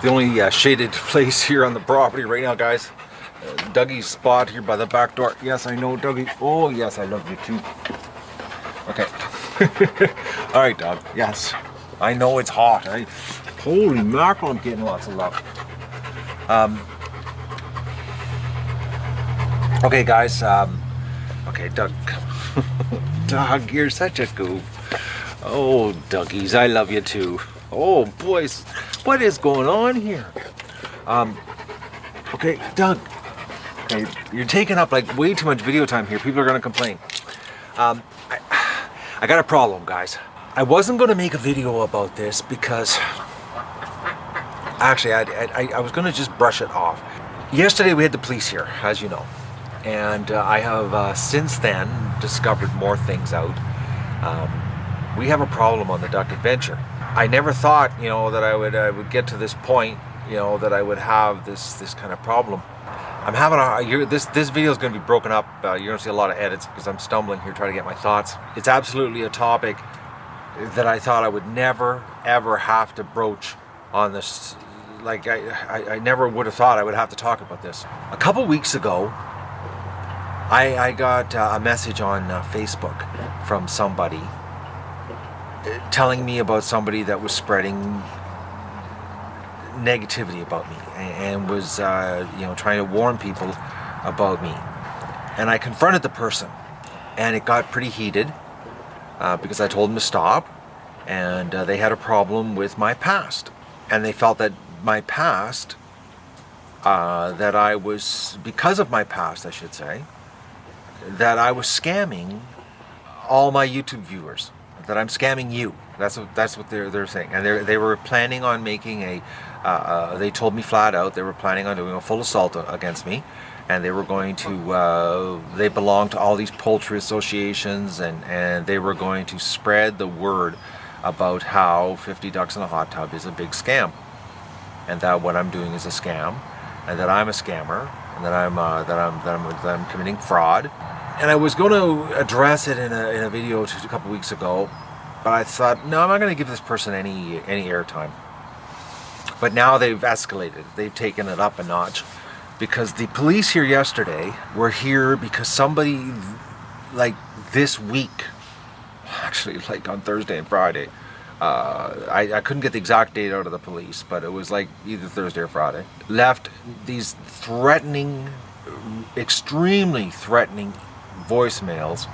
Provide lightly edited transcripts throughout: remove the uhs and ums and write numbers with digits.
the only shaded place here on the property right now, guys. Dougie's spot here by the back door. Yes, I know, Dougie. Oh, yes, I love you too. Okay. All right, dog. Yes, I know it's hot. Holy mackerel, I'm getting lots of love. Okay, guys. Okay, Doug. Doug, you're such a goof. Oh, Dougies, I love you too. Oh, boys, what is going on here? Okay, Doug. Okay, you're taking up like way too much video time here. People are gonna complain. I got a problem, guys. I wasn't gonna make a video about this because actually I was gonna just brush it off. Yesterday we had the police here, as you know, and I have since then discovered more things out. We have a problem on the duck adventure. I never thought, you know, that I would get to this point, you know, that I would have this kind of problem. I'm having this video is going to be broken up. You're going to see a lot of edits because I'm stumbling here trying to get my thoughts. It's absolutely a topic that I thought I would never ever have to broach on this. Like I never would have thought I would have to talk about this. A couple weeks ago, I got a message on Facebook from somebody telling me about somebody that was spreading negativity about me and was you know, trying to warn people about me. And I confronted the person, and it got pretty heated because I told them to stop, and they had a problem with my past, and they felt that my past, that I was, because of my past I should say, that I was scamming all my YouTube viewers, that I'm scamming you. That's what they're saying, and they were planning on making they told me flat out they were planning on doing a full assault against me, and they were going to they belong to all these poultry associations, and they were going to spread the word about how 50 ducks in a hot tub is a big scam, and that what I'm doing is a scam, and that I'm a scammer, and that I'm committing fraud. And I was going to address it in a video a couple weeks ago, but I thought, no, I'm not going to give this person any airtime. But now they've escalated. They've taken it up a notch, because the police here yesterday were here because somebody, like this week, actually like on Thursday and Friday, I couldn't get the exact date out of the police, but it was like either Thursday or Friday, left these threatening, extremely threatening voicemails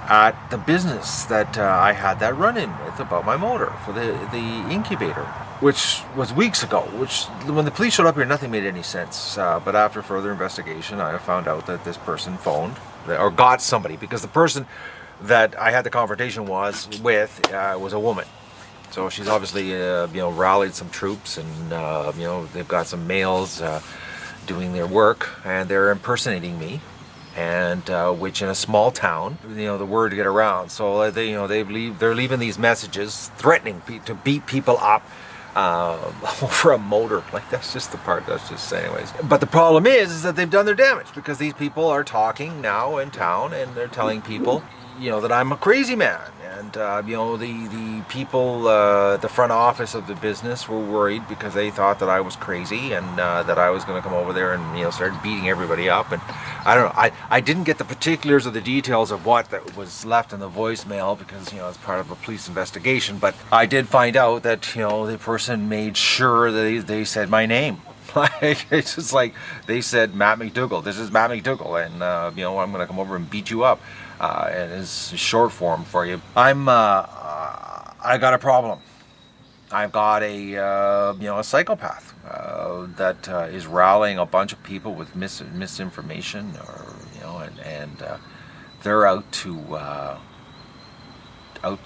at the business that I had that run-in with about my motor for the incubator, which was weeks ago, which when the police showed up here, nothing made any sense. But after further investigation, I found out that this person phoned, or got somebody, because the person that I had the confrontation with was a woman. So she's obviously, you know, rallied some troops, and, you know, they've got some males doing their work, and they're impersonating me. And which in a small town, you know, the word to get around. So they, you know, they're leaving these messages threatening to beat people up over a motor. Like, that's just the part. That's just anyways. But the problem is that they've done their damage, because these people are talking now in town, and they're telling people, you know, that I'm a crazy man. And you know, the people, the front office of the business were worried because they thought that I was crazy, and that I was going to come over there and, you know, start beating everybody up. And I don't know. I didn't get the particulars of the details of what that was left in the voicemail, because, you know, it's part of a police investigation. But I did find out that, you know, the person made sure that they said my name. Like, it's just like they said, Matt McDougall. This is Matt McDougall, and you know, I'm going to come over and beat you up. And it's short form for you. I got a problem. I've got a you know, a psychopath that is rallying a bunch of people with misinformation, or, you know, and they're out to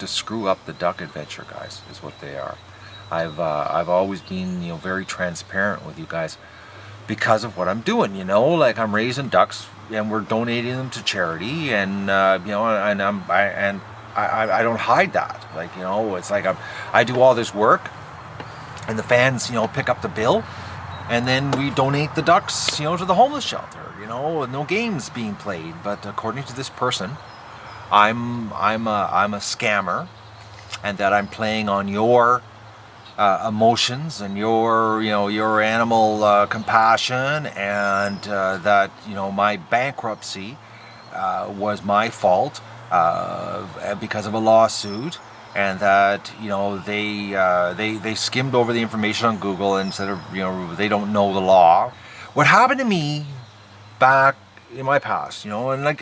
screw up the duck adventure, guys. Is what they are. I've always been, you know, very transparent with you guys because of what I'm doing. You know, like, I'm raising ducks, and we're donating them to charity, and you know, and I don't hide that. Like, you know, it's like I do all this work, and the fans, you know, pick up the bill, and then we donate the ducks, you know, to the homeless shelter. You know, no games being played. But according to this person, I'm a scammer, and that I'm playing on your emotions and your animal compassion, and that my bankruptcy was my fault because of a lawsuit, and that they skimmed over the information on Google and said they don't know the law. What happened to me back in my past, and like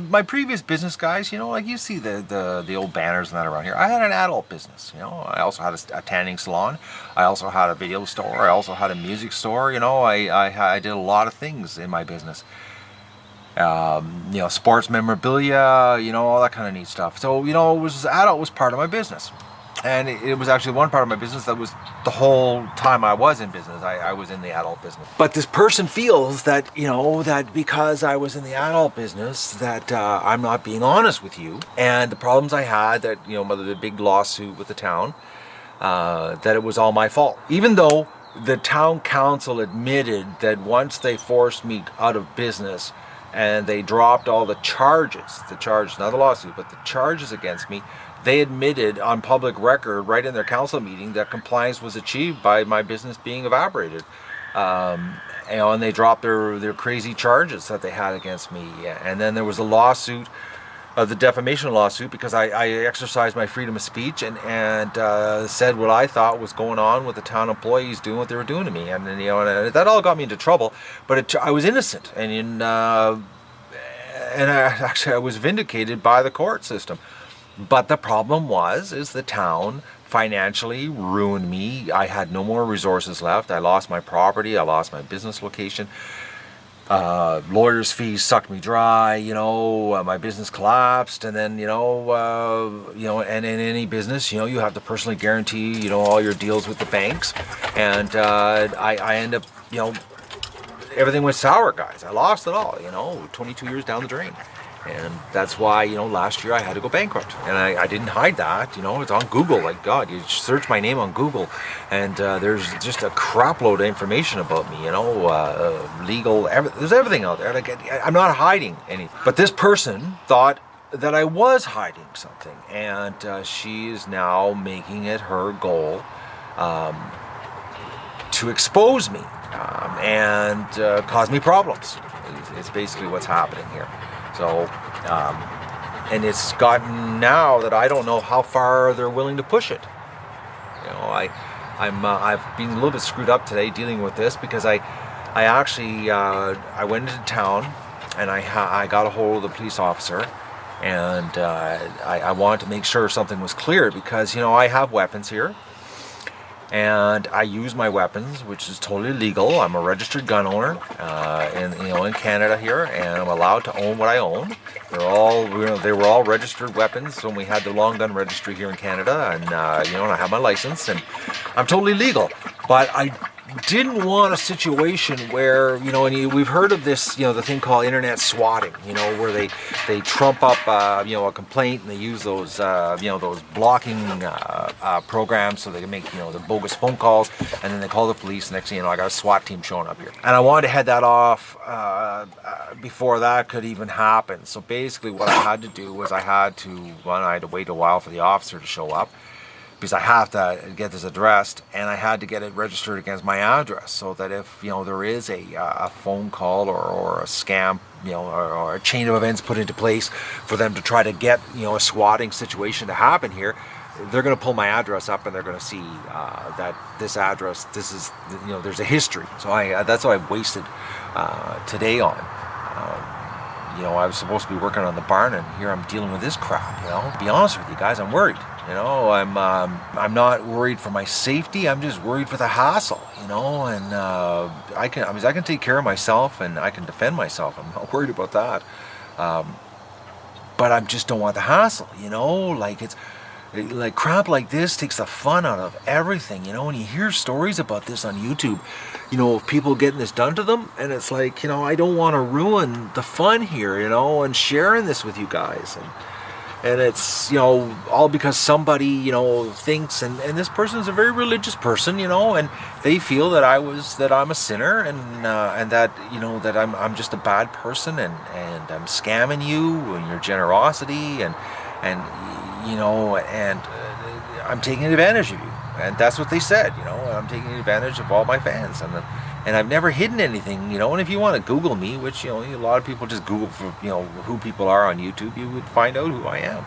my previous business guys, like you see the old banners and that around here. I had an adult business, I also had a tanning salon. I also had a video store. I also had a music store. I did a lot of things in my business. Sports memorabilia, all that kind of neat stuff. So, adult was part of my business. And it was actually one part of my business that was the whole time I was in business. I was in the adult business. But this person feels that, that because I was in the adult business, that I'm not being honest with you. And the problems I had, that, the big lawsuit with the town, that it was all my fault. Even though the town council admitted that once they forced me out of business and they dropped all the charges, not the lawsuit, but the charges against me, they admitted on public record, right in their council meeting, that compliance was achieved by my business being evaporated. And they dropped their crazy charges that they had against me. And then there was a lawsuit, the defamation lawsuit, because I exercised my freedom of speech and said what I thought was going on with the town employees doing what they were doing to me. And that all got me into trouble. But I was innocent, and I was vindicated by the court system. But the problem is the town financially ruined me. I had no more resources left. I lost my property. I lost my business location. Lawyers' fees sucked me dry. My business collapsed. And then, and in any business, you have to personally guarantee, all your deals with the banks. And I end up, everything went sour, guys. I lost it all, 22 years down the drain. And that's why, last year I had to go bankrupt. And I didn't hide that, it's on Google. Like, God, you search my name on Google and there's just a crap load of information about me, legal, there's everything out there. Like, I'm not hiding anything. But this person thought that I was hiding something. And she is now making it her goal to expose me and cause me problems. It's basically what's happening here. So, and it's gotten now that I don't know how far they're willing to push it. I've been a little bit screwed up today dealing with this because I actually I went into town and I got a hold of the police officer, and I wanted to make sure something was clear because I have weapons here. And I use my weapons, which is totally legal. I'm a registered gun owner in Canada here, and I'm allowed to own what I own. They were all registered weapons when we had the long gun registry here in Canada, and I have my license, and I'm totally legal. But I didn't want a situation where and we've heard of this, the thing called internet swatting, where they trump up a complaint and they use those those blocking programs so they can make the bogus phone calls, and then they call the police. Next thing you know, I got a SWAT team showing up here, and I wanted to head that off before that could even happen. So basically what I had to do was I had to wait a while for the officer to show up, because I have to get this addressed, and I had to get it registered against my address, so that if there is a phone call or a scam, or a chain of events put into place for them to try to get a swatting situation to happen here, they're going to pull my address up and they're going to see that this address, there's a history. So that's what I wasted today on. I was supposed to be working on the barn, and here I'm dealing with this crap. To be honest with you guys, I'm worried. I'm not worried for my safety. I'm just worried for the hassle. And I can take care of myself and I can defend myself. I'm not worried about that. But I just don't want the hassle. Like crap like this takes the fun out of everything. When you hear stories about this on YouTube, of people getting this done to them, and it's like, I don't want to ruin the fun here, and sharing this with you guys, and it's all because somebody thinks, and this person is a very religious person, and they feel that I'm a sinner, and that that I'm just a bad person, and I'm scamming you and your generosity, and I'm taking advantage of you. And that's what they said, you know, I'm taking advantage of all my fans. And I've never hidden anything, you know, and if you want to Google me, which, you know, a lot of people just Google for, you know, who people are on YouTube, you would find out who I am.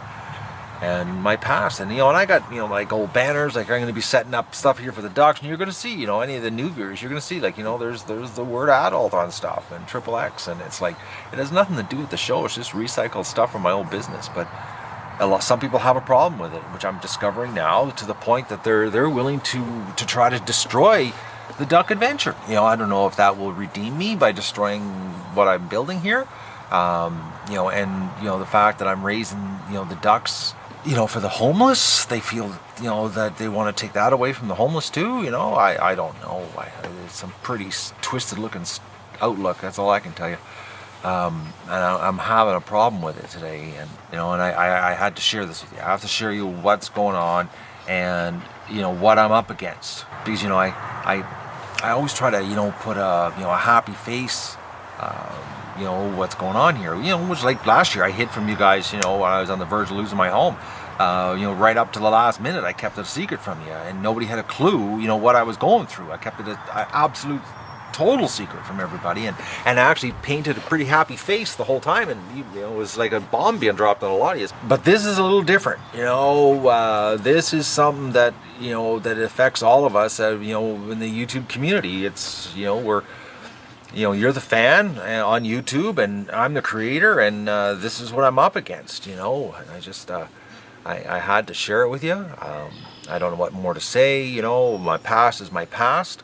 And my past, and, you know, and I got, you know, like old banners, like I'm going to be setting up stuff here for the Ducks, and you're going to see, you know, any of the new viewers, you're going to see, like, you know, there's the word adult on stuff, and XXX, and it's like, it has nothing to do with the show, it's just recycled stuff from my old business, but some people have a problem with it, which I'm discovering now, to the point that they're willing to try to destroy the Duck Adventure. You know, I don't know if that will redeem me by destroying what I'm building here, you know, and, you know, the fact that I'm raising, you know, the ducks, you know, for the homeless, they feel, you know, that they want to take that away from the homeless too, you know, I don't know, it's some pretty twisted looking outlook, that's all I can tell you. And I'm having a problem with it today, and, you know, and I had to share this with you. I have to share you what's going on, and, you know, what I'm up against, because, you know, I always try to, you know, put a, you know, a happy face, you know, what's going on here, you know, which, like last year I hid from you guys, you know, when I was on the verge of losing my home, you know, right up to the last minute I kept it a secret from you, and nobody had a clue, you know, what I was going through. I kept it an absolute total secret from everybody, and I actually painted a pretty happy face the whole time, and, you know, it was like a bomb being dropped on a lot of you. But this is a little different, you know, this is something that, you know, that affects all of us, you know, in the YouTube community. It's, you know, you know, you're the fan on YouTube, and I'm the creator, and this is what I'm up against, you know, and I just, I had to share it with you. I don't know what more to say, you know, my past is my past.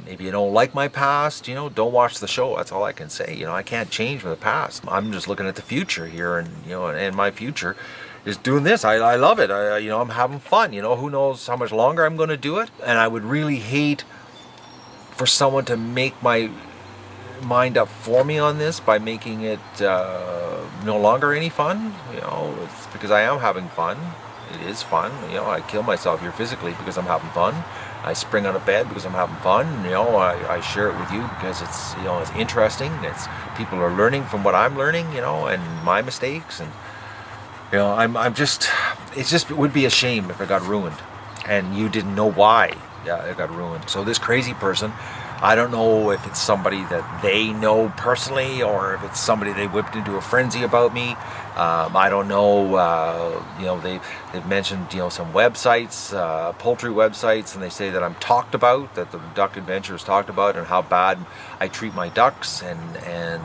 If you don't like my past, you know, don't watch the show. That's all I can say. You know, I can't change from the past. I'm just looking at the future here, and, you know, and my future is doing this. I love it. You know, I'm having fun. You know, who knows how much longer I'm going to do it. And I would really hate for someone to make my mind up for me on this by making it no longer any fun. You know, it's because I am having fun. It is fun. You know, I kill myself here physically because I'm having fun. I spring out of bed because I'm having fun. You know, I share it with you because it's, you know, it's interesting. It's, people are learning from what I'm learning, you know, and my mistakes, and, you know, I'm just, it would be a shame if it got ruined and you didn't know why it got ruined. So this crazy person, I don't know if it's somebody that they know personally, or if it's somebody they whipped into a frenzy about me. I don't know. You know, they've mentioned, you know, some websites, poultry websites, and they say that I'm talked about, that the Duck Adventure is talked about, and how bad I treat my ducks, and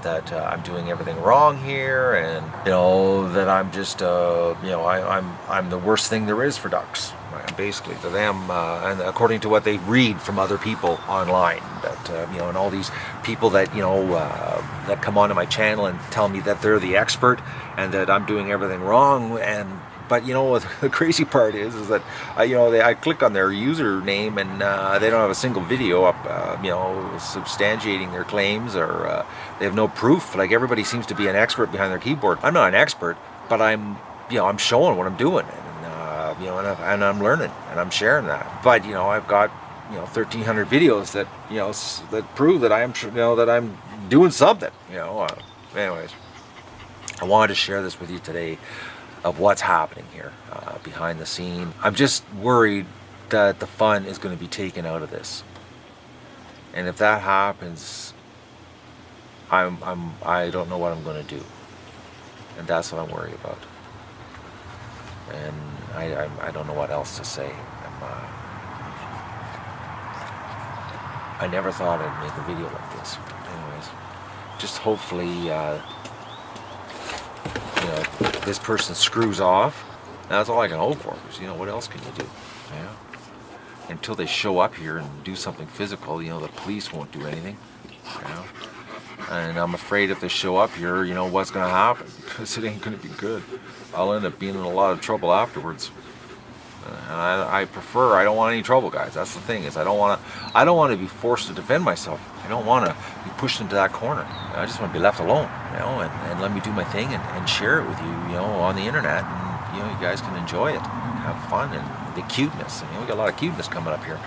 that I'm doing everything wrong here, and, you know, that I'm just, you know, I'm the worst thing there is for ducks. Basically, to them, and according to what they read from other people online, that you know, and all these people that, you know, that come onto my channel and tell me that they're the expert and that I'm doing everything wrong. And but, you know, what the crazy part is that you know, I click on their username, and they don't have a single video up, you know, substantiating their claims, or they have no proof. Like, everybody seems to be an expert behind their keyboard. I'm not an expert, but I'm, you know, I'm showing what I'm doing. You know, and I'm learning, and I'm sharing that. But, you know, I've got, you know, 1,300 videos that, you know, that prove that you know, that I'm doing something. You know, anyways, I wanted to share this with you today of what's happening here behind the scene. I'm just worried that the fun is going to be taken out of this, and if that happens, I don't know what I'm going to do, and that's what I'm worried about. And I don't know what else to say. I never thought I'd make a video like this. Anyways, just hopefully, you know, this person screws off. That's all I can hope for. Because, you know, what else can you do? Yeah. Until they show up here and do something physical, you know, the police won't do anything. You know? And I'm afraid if they show up here, you know, what's going to happen? Because it ain't going to be good. I'll end up being in a lot of trouble afterwards. And I don't want any trouble, guys. That's the thing, is I don't want to be forced to defend myself. I don't want to be pushed into that corner. I just want to be left alone, you know, and let me do my thing and share it with you, you know, on the internet, and, you know, you guys can enjoy it, and have fun, and the cuteness. And, you know, we got a lot of cuteness coming up here.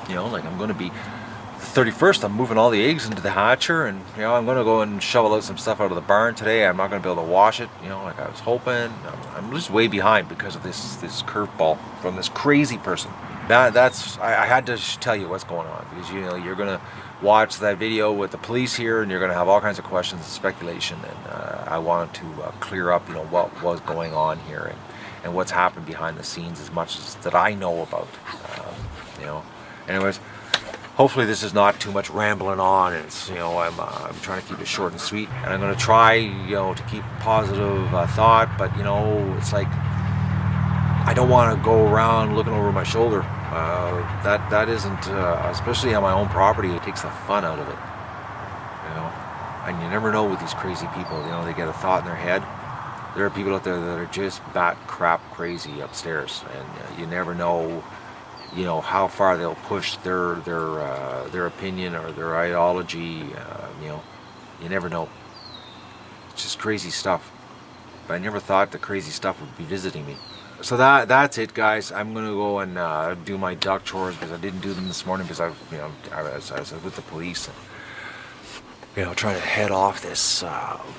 You know, like, I'm going to be, the 31st, I'm moving all the eggs into the hatcher, and, you know, I'm going to go and shovel out some stuff out of the barn today. I'm not going to be able to wash it, you know, like I was hoping. I'm just way behind because of this curveball from this crazy person. I had to tell you what's going on, because you know you're gonna watch that video with the police here, and you're gonna have all kinds of questions and speculation, and I wanted to clear up, you know, what was going on here and what's happened behind the scenes, as much as that I know about. You know, anyways, hopefully this is not too much rambling on, and it's, you know, I'm trying to keep it short and sweet, and I'm gonna try, you know, to keep positive thought, but you know, it's like I don't want to go around looking over my shoulder. That isn't, especially on my own property, it takes the fun out of it. You know, and you never know with these crazy people. You know, they get a thought in their head. There are people out there that are just bat crap crazy upstairs, and you never know, you know, how far they'll push their opinion or their ideology. You know, you never know. It's just crazy stuff. But I never thought the crazy stuff would be visiting me. So that's it, guys. I'm gonna go and do my duck chores, because I didn't do them this morning because I was with the police, and you know, trying to head off this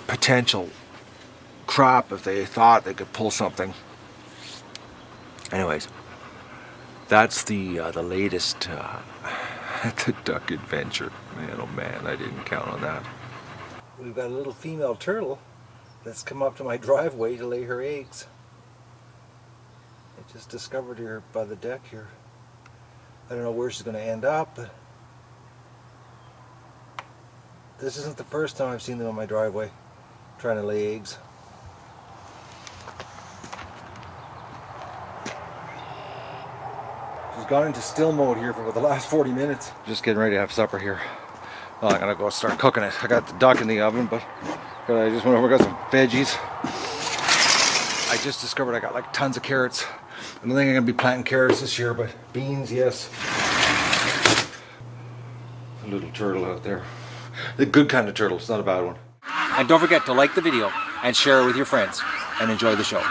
potential crap if they thought they could pull something. Anyways, that's the latest the duck adventure. Man, oh man, I didn't count on that. We've got a little female turtle that's come up to my driveway to lay her eggs. I just discovered her by the deck here. I don't know where she's going to end up, but this isn't the first time I've seen them on my driveway trying to lay eggs. She's gone into still mode here for about the last 40 minutes. Just getting ready to have supper here. Well, I gotta go start cooking it. I got the duck in the oven, but I just went over and got some veggies. I just discovered I got like tons of carrots. I don't think I'm gonna be planting carrots this year, but beans, yes. A little turtle out there. The good kind of turtle, it's not a bad one. And don't forget to like the video and share it with your friends, and enjoy the show.